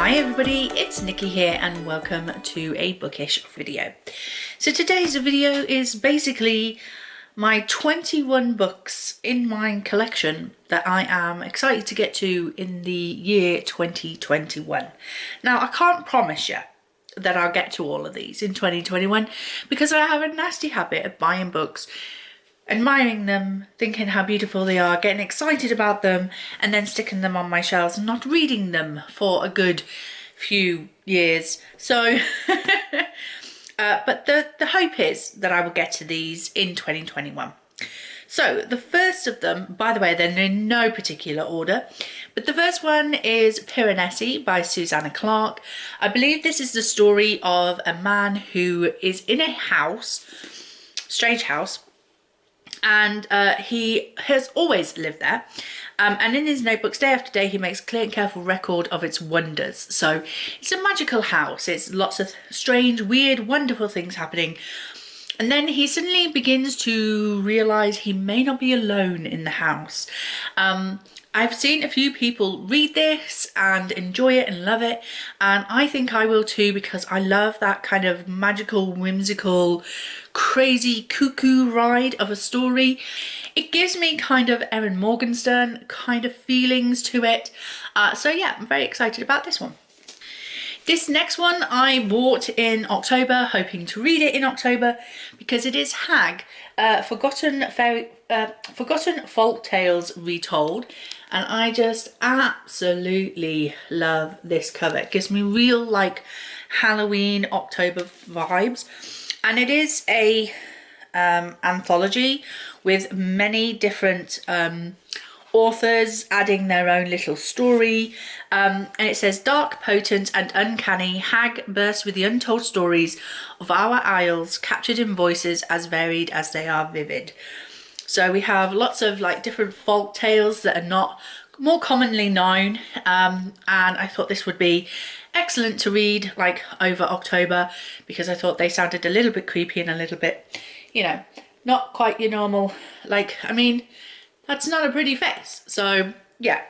Hi everybody, it's Nikki here and welcome to a bookish video. So today's video is basically my 21 books in my collection that I am excited to get to in the year 2021. Now I can't promise you that I'll get to all of these in 2021 because I have a nasty habit of buying books, admiring them, thinking how beautiful they are, getting excited about them, and then sticking them on my shelves and not reading them for a good few years. So, but the hope is that I will get to these in 2021. So the first of them, by the way, they're in no particular order, but the first one is Piranesi by Susanna Clarke. I believe this is the story of a man who is in a house, strange house, and he has always lived there, and in his notebooks day after day he makes a clear and careful record of its wonders. So it's a magical house, it's lots of strange, weird, wonderful things happening, and then he suddenly begins to realise he may not be alone in the house. I've seen a few people read this and enjoy it and love it, and I think I will too because I love that kind of magical, whimsical, crazy cuckoo ride of a story. It gives me kind of Erin Morgenstern kind of feelings to it. So yeah, I'm very excited about this one. This next one I bought in October, hoping to read it in October, because it is Hag, Forgotten Folk Tales Retold, and I just absolutely love this cover. It gives me real like Halloween October vibes, and it is a anthology with many different authors adding their own little story, and it says, dark, potent and uncanny, Hag bursts with the untold stories of our isles, captured in voices as varied as they are vivid. So we have lots of like different folk tales that are not more commonly known, and I thought this would be excellent to read like over October because I thought they sounded a little bit creepy and a little bit, you know, not quite your normal, like, I mean, that's not a pretty face. So yeah,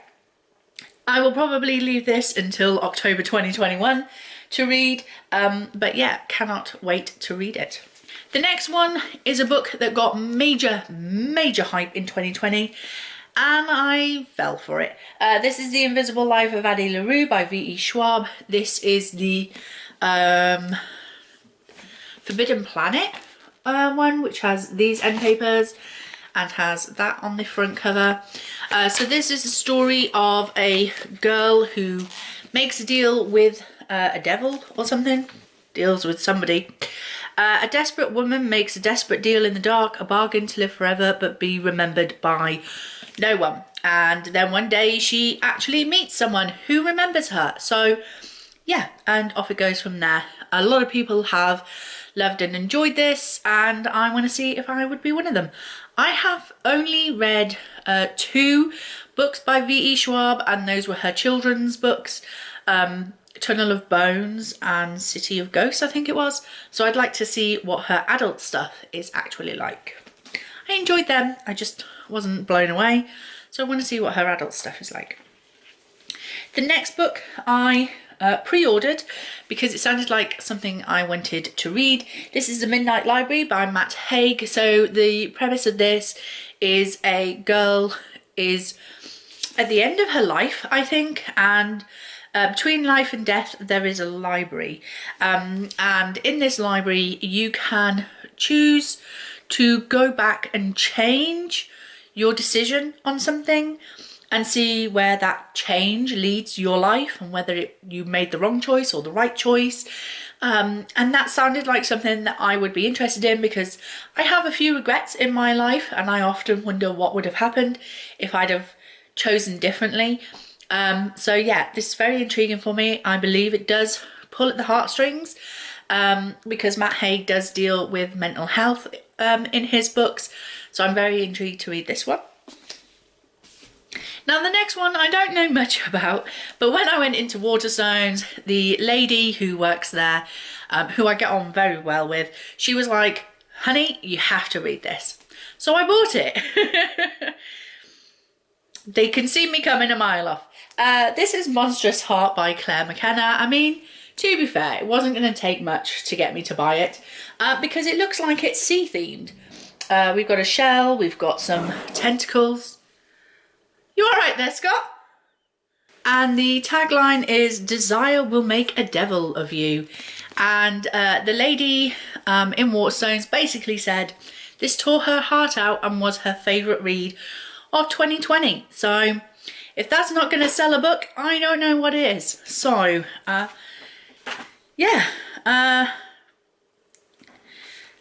I will probably leave this until October 2021 to read, but yeah, cannot wait to read it. The next one is a book that got major hype in 2020 and I fell for it. This is The Invisible Life of Addie LaRue by V.E. Schwab. This is the Forbidden Planet one, which has these end papers and has that on the front cover. So this is the story of a girl who makes a deal with a devil or something, deals with somebody. A desperate woman makes a desperate deal in the dark, a bargain to live forever but be remembered by no one. And then one day she actually meets someone who remembers her. So yeah, and off it goes from there. A lot of people have loved and enjoyed this, and I want to see if I would be one of them. I have only read 2 books by V.E. Schwab, and those were her children's books. Tunnel of Bones and City of Ghosts, I think it was. So I'd like to see what her adult stuff is actually like. I enjoyed them, I just wasn't blown away. So I want to see what her adult stuff is like. The next book I pre-ordered because it sounded like something I wanted to read. This is The Midnight Library by Matt Haig. So the premise of this is a girl is at the end of her life, I think, and between life and death there is a library, and in this library you can choose to go back and change your decision on something and see where that change leads your life and whether you made the wrong choice or the right choice. And that sounded like something that I would be interested in because I have a few regrets in my life and I often wonder what would have happened if I'd have chosen differently. So yeah, this is very intriguing for me. I believe it does pull at the heartstrings because Matt Haig does deal with mental health in his books. So I'm very intrigued to read this one. Now the next one I don't know much about, but when I went into Waterstones, the lady who works there, who I get on very well with, she was like, honey, you have to read this. So I bought it. they can see me coming a mile off. This is Monsterous Heart by Claire McKenna. I mean, to be fair, it wasn't going to take much to get me to buy it because it looks like it's sea themed. We've got a shell, we've got some tentacles. You all right there, Scott? And the tagline is "Desire will make a devil of you." And the lady in Waterstones basically said this tore her heart out and was her favourite read of 2020. So if that's not going to sell a book, I don't know what is. So yeah, I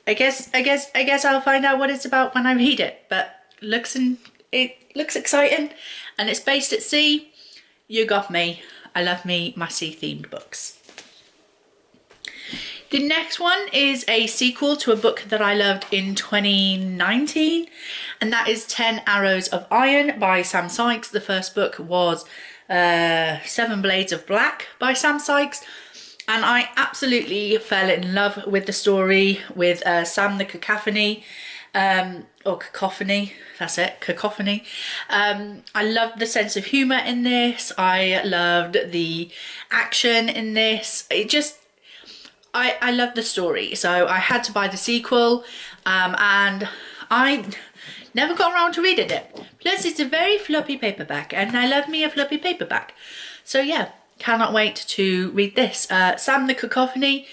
guess I'll find out what it's about when I read it. But it looks exciting, and it's based at sea. You got me. I love me my sea themed books. The next one is a sequel to a book that I loved in 2019, and that is 10 Arrows of Iron by Sam Sykes. The first book was 7 Blades of Black by Sam Sykes, and I absolutely fell in love with the story with Sam the Cacophony, or Cacophony, that's it, Cacophony. I loved the sense of humour in this. I loved the action in this. I love the story, so I had to buy the sequel, and I never got around to reading it. Plus, it's a very floppy paperback, and I love me a floppy paperback. So yeah, cannot wait to read this. Sam the Cacophony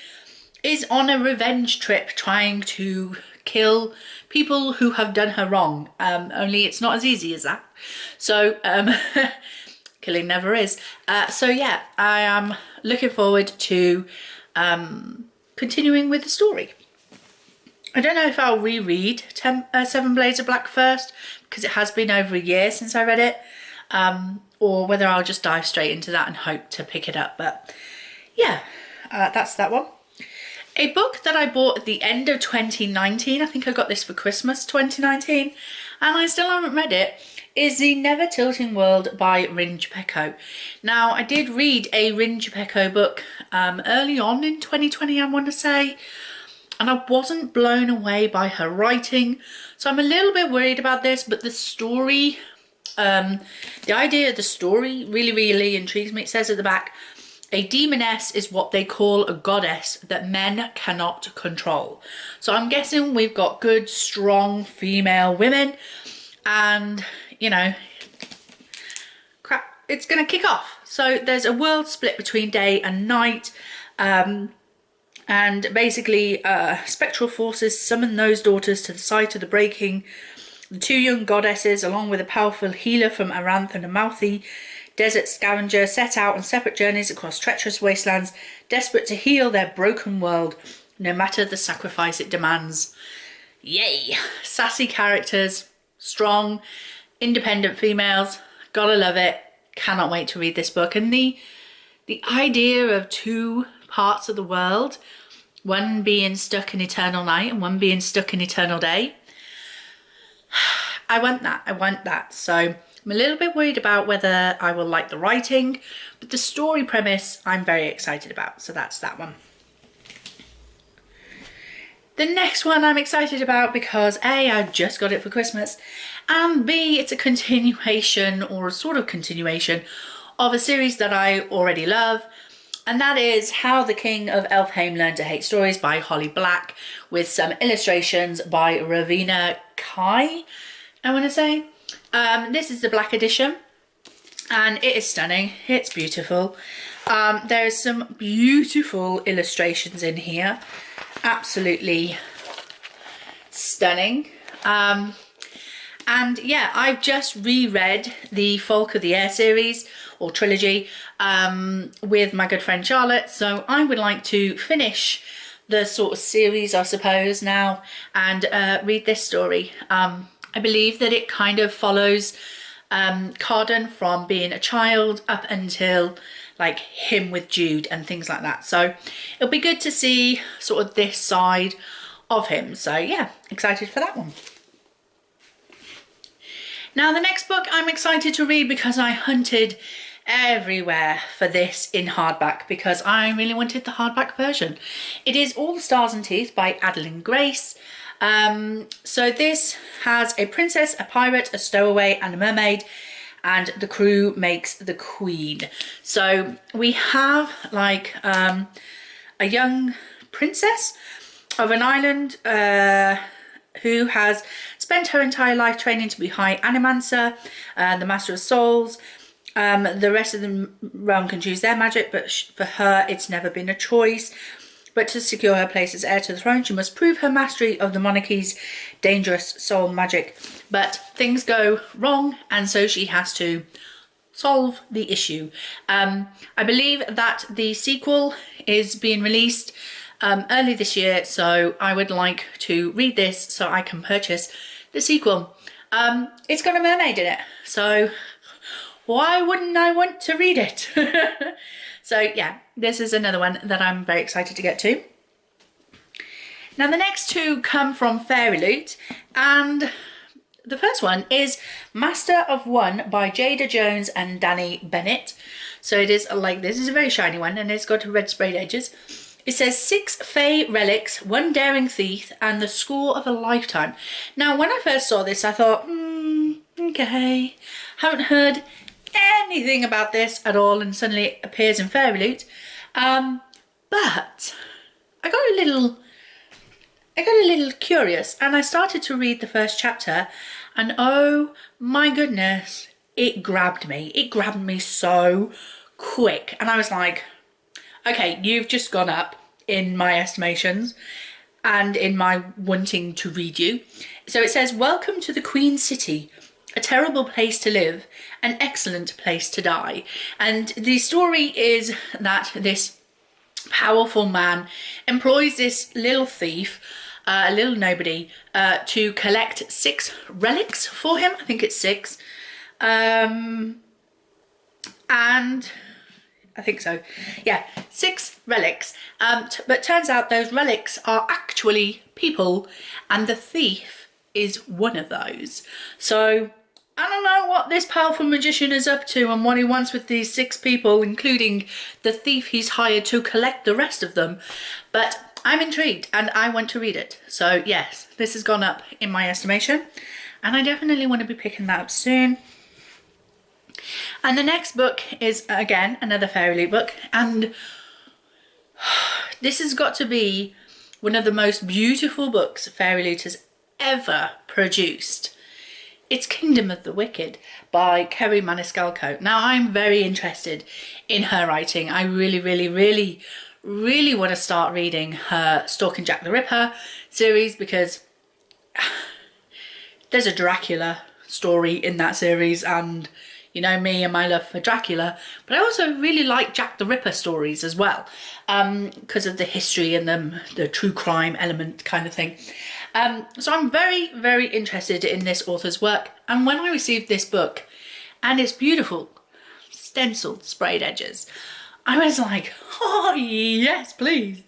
is on a revenge trip trying to kill people who have done her wrong, only it's not as easy as that. So killing never is. So yeah, I am looking forward to continuing with the story. I don't know if I'll reread 7 Blades of Black first, because it has been over a year since I read it, or whether I'll just dive straight into that and hope to pick it up. But yeah, that's that one. A book that I bought at the end of 2019, I think I got this for Christmas 2019, and I still haven't read it, is The Never Tilting World by Rin Gepeko. Now, I did read a Rin Gepeko book early on in 2020, I want to say, and I wasn't blown away by her writing, so I'm a little bit worried about this, but the story, the idea of the story really intrigues me. It says at the back, a demoness is what they call a goddess that men cannot control. So I'm guessing we've got good, strong female women, and you know, crap, it's gonna kick off. So there's a world split between day and night, and basically spectral forces summon those daughters to the site of the breaking. The 2 young goddesses, along with a powerful healer from Aranth and a mouthy desert scavenger, set out on separate journeys across treacherous wastelands, desperate to heal their broken world, no matter the sacrifice it demands. Yay! Sassy characters, strong, independent females, gotta love it. Cannot wait to read this book. And the idea of 2 parts of the world, one being stuck in eternal night and one being stuck in eternal day, I want that. So I'm a little bit worried about whether I will like the writing, but the story premise I'm very excited about. So that's that one. The next one I'm excited about because A, I just got it for Christmas, and B, it's a continuation, or a sort of continuation, of a series that I already love, and that is How the King of Elfheim Learned to Hate Stories by Holly Black, with some illustrations by Ravina Kai, I want to say. This is the black edition, and it is stunning. It's beautiful. There's some beautiful illustrations in here. Absolutely stunning. And yeah, I've just reread the Folk of the Air series, or trilogy, with my good friend Charlotte, so I would like to finish the sort of series, I suppose, now, and read this story. I believe that it kind of follows Carden from being a child up until like him with Jude and things like that, so it'll be good to see sort of this side of him. So yeah, excited for that one. Now the next book I'm excited to read because I hunted everywhere for this in hardback because I really wanted the hardback version. It is All the Stars and Teeth by Adeline Grace. So this has a princess, a pirate, a stowaway and a mermaid, and the crew makes the queen. So we have like a young princess of an island who has spent her entire life training to be High Animancer, the Master of Souls. The rest of the realm can choose their magic, but for her it's never been a choice. But to secure her place as heir to the throne, she must prove her mastery of the monarchy's dangerous soul magic. But things go wrong, and so she has to solve the issue. I believe that the sequel is being released early this year, so I would like to read this so I can purchase the sequel. It's got a mermaid in it, so why wouldn't I want to read it? So yeah, this is another one that I'm very excited to get to. Now the next two come from Fairy Loot, and the first one is Master of One by Jada Jones and Danny Bennett. So it is like, this is a very shiny one, and it's got red sprayed edges. It says 6 Fey relics, 1 daring thief, and the score of a lifetime. Now when I first saw this I thought, okay, haven't heard anything about this at all, and suddenly it appears in Fairy Loot. But I got a little curious, and I started to read the first chapter, and oh my goodness, it grabbed me. It grabbed me so quick, and I was like, okay, you've just gone up in my estimations and in my wanting to read you. So it says, welcome to the Queen City, a terrible place to live, an excellent place to die. And the story is that this powerful man employs this little thief, a little nobody, to collect 6 relics for him. I think it's 6. And I think so. Yeah, 6 relics. But turns out those relics are actually people, and the thief is one of those. So I don't know what this powerful magician is up to and what he wants with these 6 people, including the thief he's hired to collect the rest of them. But I'm intrigued and I want to read it. So yes, this has gone up in my estimation, and I definitely want to be picking that up soon. And the next book is, again, another Fairy Loot book, and this has got to be one of the most beautiful books Fairy Loot has ever produced. It's Kingdom of the Wicked by Kerry Maniscalco. Now, I'm very interested in her writing. I really want to start reading her Stalking Jack the Ripper series, because there's a Dracula story in that series, and you know me and my love for Dracula, but I also really like Jack the Ripper stories as well, because of the history and the true crime element kind of thing. So I'm very interested in this author's work, and when I received this book and its beautiful stenciled sprayed edges, I was like, oh yes, please.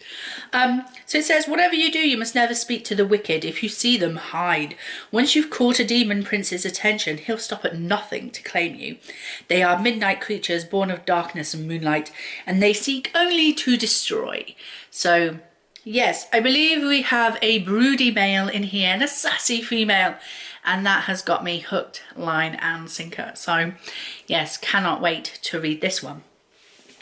So it says, whatever you do, you must never speak to the wicked. If you see them, hide. Once you've caught a demon prince's attention, he'll stop at nothing to claim you. They are midnight creatures born of darkness and moonlight, and they seek only to destroy. So yes, I believe we have a broody male in here and a sassy female, and that has got me hooked, line and sinker. So yes, cannot wait to read this one.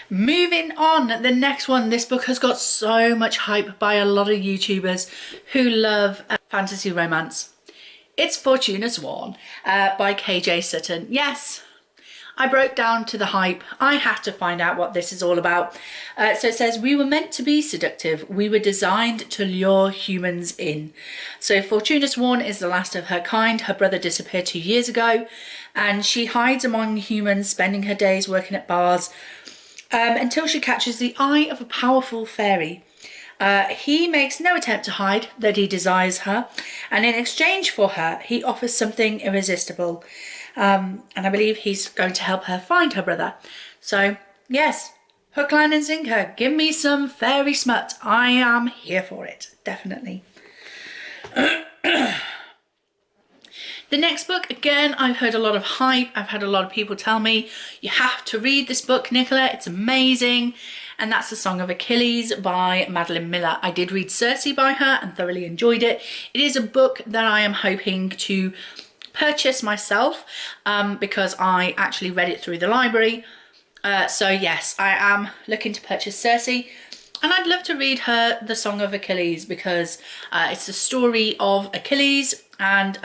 Moving on, the next one, this book has got so much hype by a lot of YouTubers who love fantasy romance. It's Fortuna Sworn by KJ Sutton. Yes, I broke down to the hype. I had to find out what this is all about. So it says, we were meant to be seductive. We were designed to lure humans in. So Fortuna Sworn is the last of her kind. Her brother disappeared 2 years ago, and she hides among humans, spending her days working at bars, until she catches the eye of a powerful fairy. He makes no attempt to hide that he desires her, and in exchange for her, he offers something irresistible. And I believe he's going to help her find her brother. So yes, hook, line and sinker, give me some fairy smut. I am here for it, definitely. The next book, again, I've heard a lot of hype. I've had a lot of people tell me, you have to read this book, Nicola, it's amazing. And that's The Song of Achilles by Madeline Miller. I did read Circe by her and thoroughly enjoyed it. It is a book that I am hoping to purchase myself because I actually read it through the library. So yes, I am looking to purchase Circe, and I'd love to read her The Song of Achilles because it's the story of Achilles and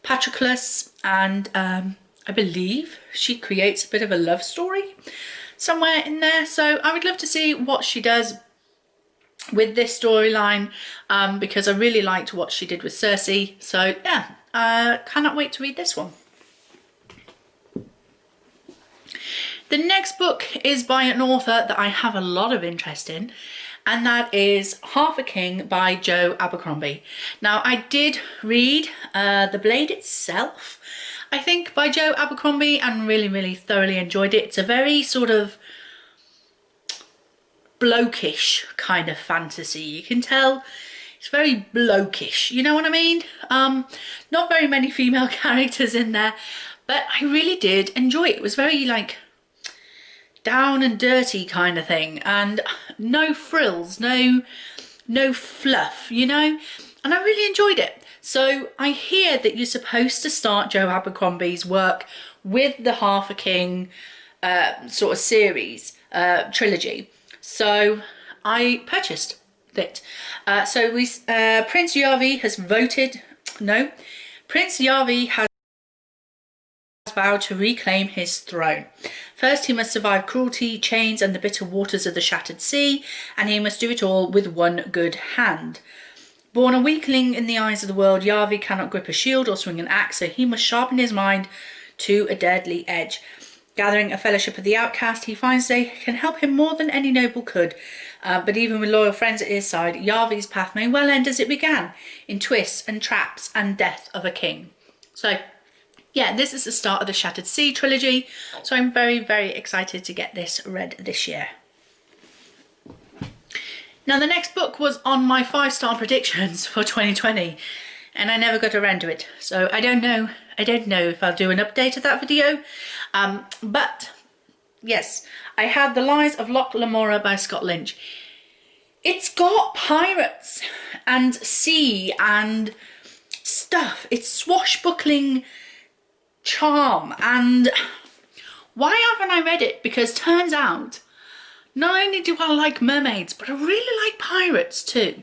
Patroclus, and I believe she creates a bit of a love story somewhere in there. So I would love to see what she does with this storyline because I really liked what she did with Circe. So yeah, cannot wait to read this one. The next book is by an author that I have a lot of interest in, and that is Half a King by Joe Abercrombie. Now, I did read The Blade itself, I think, by Joe Abercrombie, and really thoroughly enjoyed it. It's a very sort of blokish kind of fantasy. You can tell it's very blokish, you know what I mean? Not very many female characters in there, but I really did enjoy it. It was very like down and dirty kind of thing, and no frills, no fluff, you know, and I really enjoyed it. So I hear that you're supposed to start Joe Abercrombie's work with the Half a King sort of series, trilogy. So I purchased it. So Prince Yarvi has voted, no, Prince Yarvi has vowed to reclaim his throne. First, he must survive cruelty, chains, and the bitter waters of the shattered sea, and he must do it all with one good hand. Born a weakling in the eyes of the world, Yarvi cannot grip a shield or swing an axe, so he must sharpen his mind to a deadly edge. Gathering a fellowship of the outcast, he finds they can help him more than any noble could. But even with loyal friends at his side, Yarvi's path may well end as it began, in twists and traps and death of a king. So yeah, this is the start of the Shattered Sea trilogy, so I'm very excited to get this read this year. Now, the next book was on my 5-star predictions for 2020, and I never got around to it, so I don't know if I'll do an update of that video, but yes, I had The Lies of Loch Lamora by Scott Lynch. It's got pirates and sea and stuff. It's swashbuckling charm, and why haven't I read it? Because turns out not only do I like mermaids, but I really like pirates too.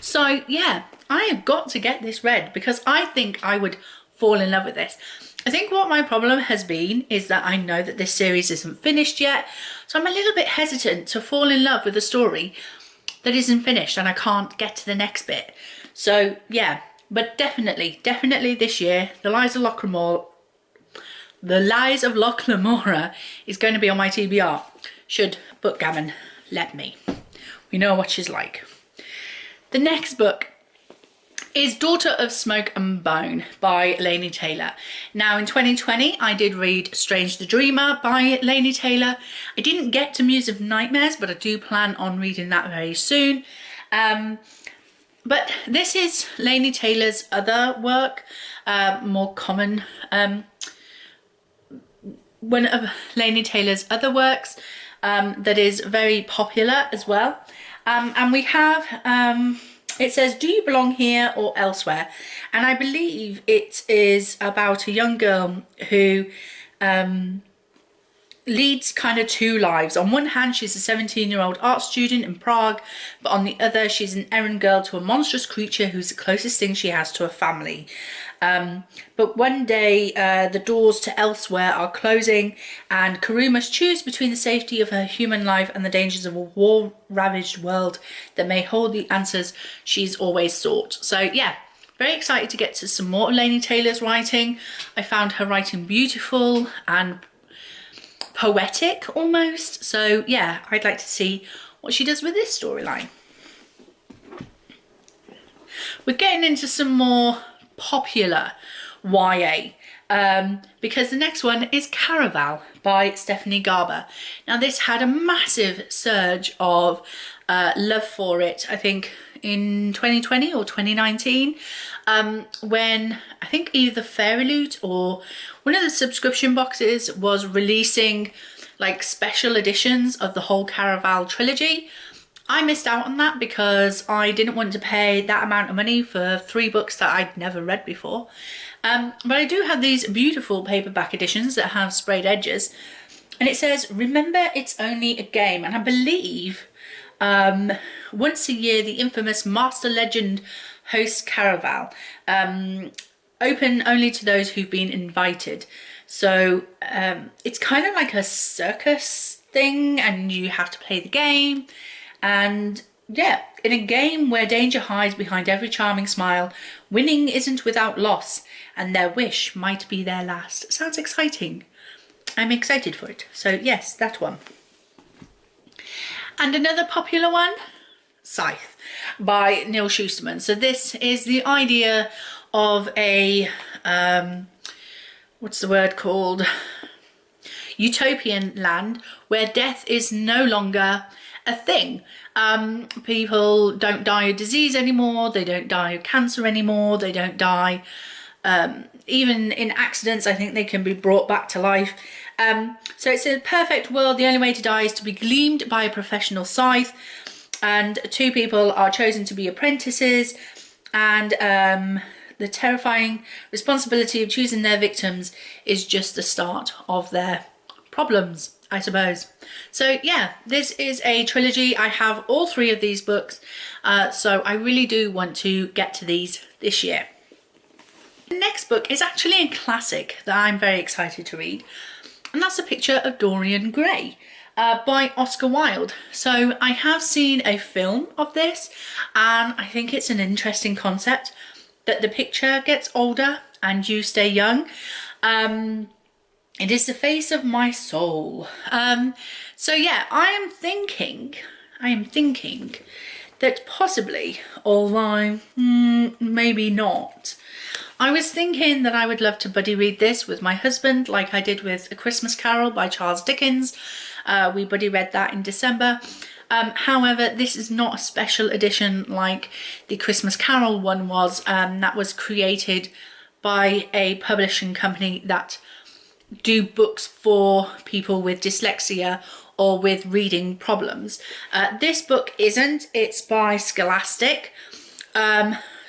So yeah, I have got to get this read because I think I would fall in love with this. I think what my problem has been is that I know that this series isn't finished yet, so I'm a little bit hesitant to fall in love with a story that isn't finished and I can't get to the next bit. So yeah, but definitely this year, The Lies of Loch Lamora is going to be on my TBR, should Bookgammon let me. We know what she's like. The next book is Daughter of Smoke and Bone by Laini Taylor. Now, in 2020, I did read Strange the Dreamer by Laini Taylor. I didn't get to Muse of Nightmares, but I do plan on reading that very soon. But this is Laini Taylor's other work, more common, one of Laini Taylor's other works that is very popular as well. And we have, it says, Do You Belong Here or Elsewhere? And I believe it is about a young girl who leads kind of two lives. On one hand, she's a 17-year-old art student in Prague, but on the other, she's an errand girl to a monstrous creature who's the closest thing she has to a family. But one day, the doors to Elsewhere are closing, and Karou must choose between the safety of her human life and the dangers of a war-ravaged world that may hold the answers she's always sought. So yeah, very excited to get to some more Laini Taylor's writing. I found her writing beautiful and poetic almost. So yeah, I'd like to see what she does with this storyline. We're getting into some more popular YA because the next one is Caraval by Stephanie Garber. Now, this had a massive surge of love for it, I think in 2020 or 2019, when I think either Fairy Loot or one of the subscription boxes was releasing like special editions of the whole Caraval trilogy. I missed out on that because I didn't want to pay that amount of money for 3 books that I'd never read before. But I do have these beautiful paperback editions that have sprayed edges. And it says, remember it's only a game. And I believe once a year, the infamous Master Legend hosts Caraval. Open only to those who've been invited. So it's kind of like a circus thing, and you have to play the game. And yeah, in a game where danger hides behind every charming smile, winning isn't without loss, and their wish might be their last. Sounds exciting. I'm excited for it. So yes, that one. And another popular one, Scythe by Neil Shusterman. So this is the idea of a, what's the word called? Utopian land where death is no longer a thing. People don't die of disease anymore. They don't die of cancer anymore. They don't die even in accidents. I think they can be brought back to life. So it's a perfect world. The only way to die is to be gleamed by a professional scythe, and 2 people are chosen to be apprentices, and the terrifying responsibility of choosing their victims is just the start of their problems, I suppose. So yeah, this is a trilogy. I have all 3 of these books, so I really do want to get to these this year. The next book is actually a classic that I'm very excited to read, and that's A Picture of Dorian Gray by Oscar Wilde. So I have seen a film of this, and I think it's an interesting concept that the picture gets older and you stay young. It is the face of my soul. So yeah, I am thinking that possibly, although maybe not, I was thinking that I would love to buddy read this with my husband, like I did with A Christmas Carol by Charles Dickens. We buddy read that in December. However, this is not a special edition like the Christmas Carol one was. That was created by a publishing company that do books for people with dyslexia or with reading problems. This book isn't. It's by Scholastic.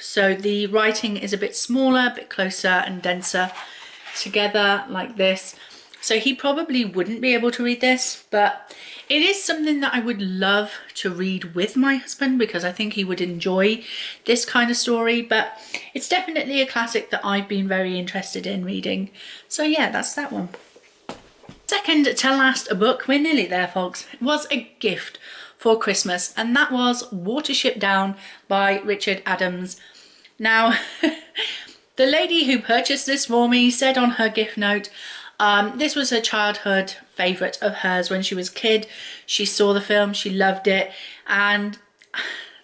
So the writing is a bit smaller, a bit closer and denser together like this. So he probably wouldn't be able to read this, but it is something that I would love to read with my husband because I think he would enjoy this kind of story. But it's definitely a classic that I've been very interested in reading. So yeah, that's that one. Second to last book, we're nearly there folks, it was a gift for Christmas, and that was Watership Down by Richard Adams. Now, the lady who purchased this for me said on her gift note, this was a childhood favourite of hers when she was a kid. She saw the film, she loved it, and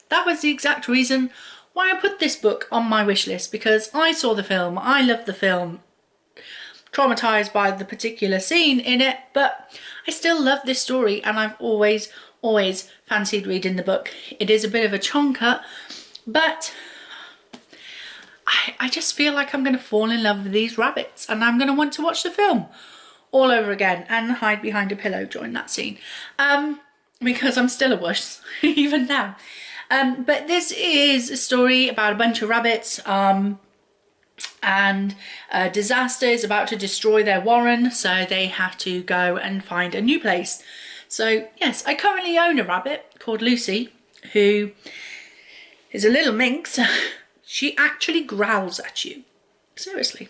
that was the exact reason why I put this book on my wish list, because I saw the film, I loved the film, traumatised by the particular scene in it, but I still love this story and I've always fancied reading the book. It is a bit of a chonker, but I just feel like I'm going to fall in love with these rabbits and I'm going to want to watch the film all over again and hide behind a pillow during that scene, because I'm still a wuss even now. But this is a story about a bunch of rabbits and a disaster is about to destroy their warren, so they have to go and find a new place. So yes, I currently own a rabbit called Lucy, who is a little minx. She actually growls at you. Seriously.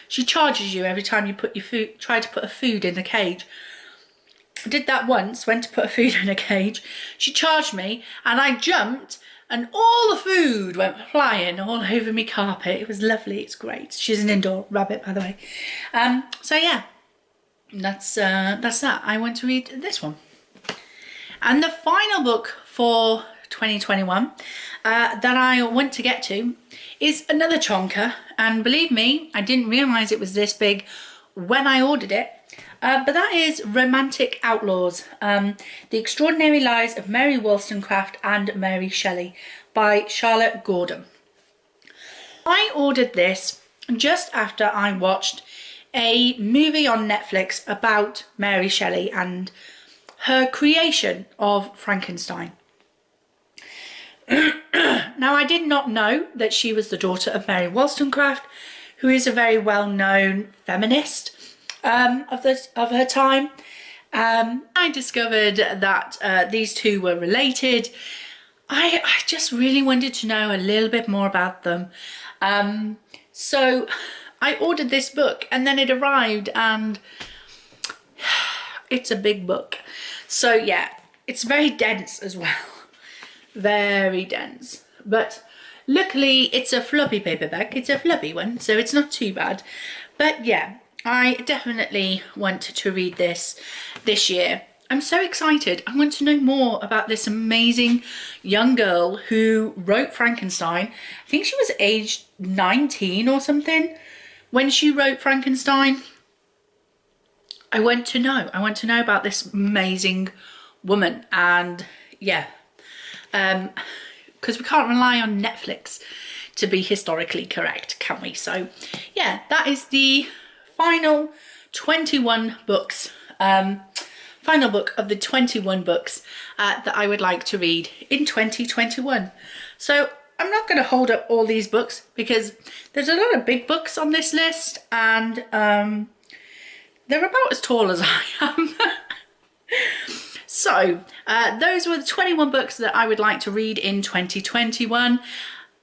She charges you every time you put your food, try to put a food in a cage. I did that once, went to put a food in a cage. She charged me and I jumped and all the food went flying all over me carpet. It was lovely, it's great. She's an indoor rabbit, by the way. So yeah, that's that. I want to read this one. And the final book for 2021 that I want to get to is another chonker, and believe me, I didn't realise it was this big when I ordered it, but that is Romantic Outlaws, The Extraordinary Lives of Mary Wollstonecraft and Mary Shelley by Charlotte Gordon. I ordered this just after I watched a movie on Netflix about Mary Shelley and her creation of Frankenstein. Now, I did not know that she was the daughter of Mary Wollstonecraft, who is a very well-known feminist of her time. I discovered that these two were related. I just really wanted to know a little bit more about them. So I ordered this book and then it arrived, and it's a big book. So yeah, it's very dense as well. Very dense. But luckily it's a floppy paperback. It's a floppy one, so it's not too bad. But yeah, I definitely want to read this year. I'm so excited. I want to know more about this amazing young girl who wrote Frankenstein. I think she was aged 19 or something when she wrote Frankenstein. I want to know. I want to know about this amazing woman. And yeah, because we can't rely on Netflix to be historically correct, can we? So yeah, that is the final 21 books. Final book of the 21 books that I would like to read in 2021. So I'm not going to hold up all these books because there's a lot of big books on this list, and they're about as tall as I am. So those were the 21 books that I would like to read in 2021.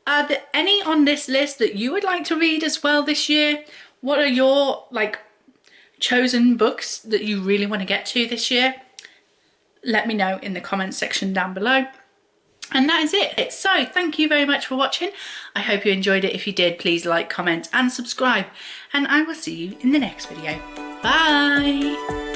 Are there any on this list that you would like to read as well this year? What are your chosen books that you really want to get to this year? Let me know in the comments section down below. And that is it. So thank you very much for watching. I hope you enjoyed it. If you did, please like, comment and subscribe, and I will see you in the next video. Bye.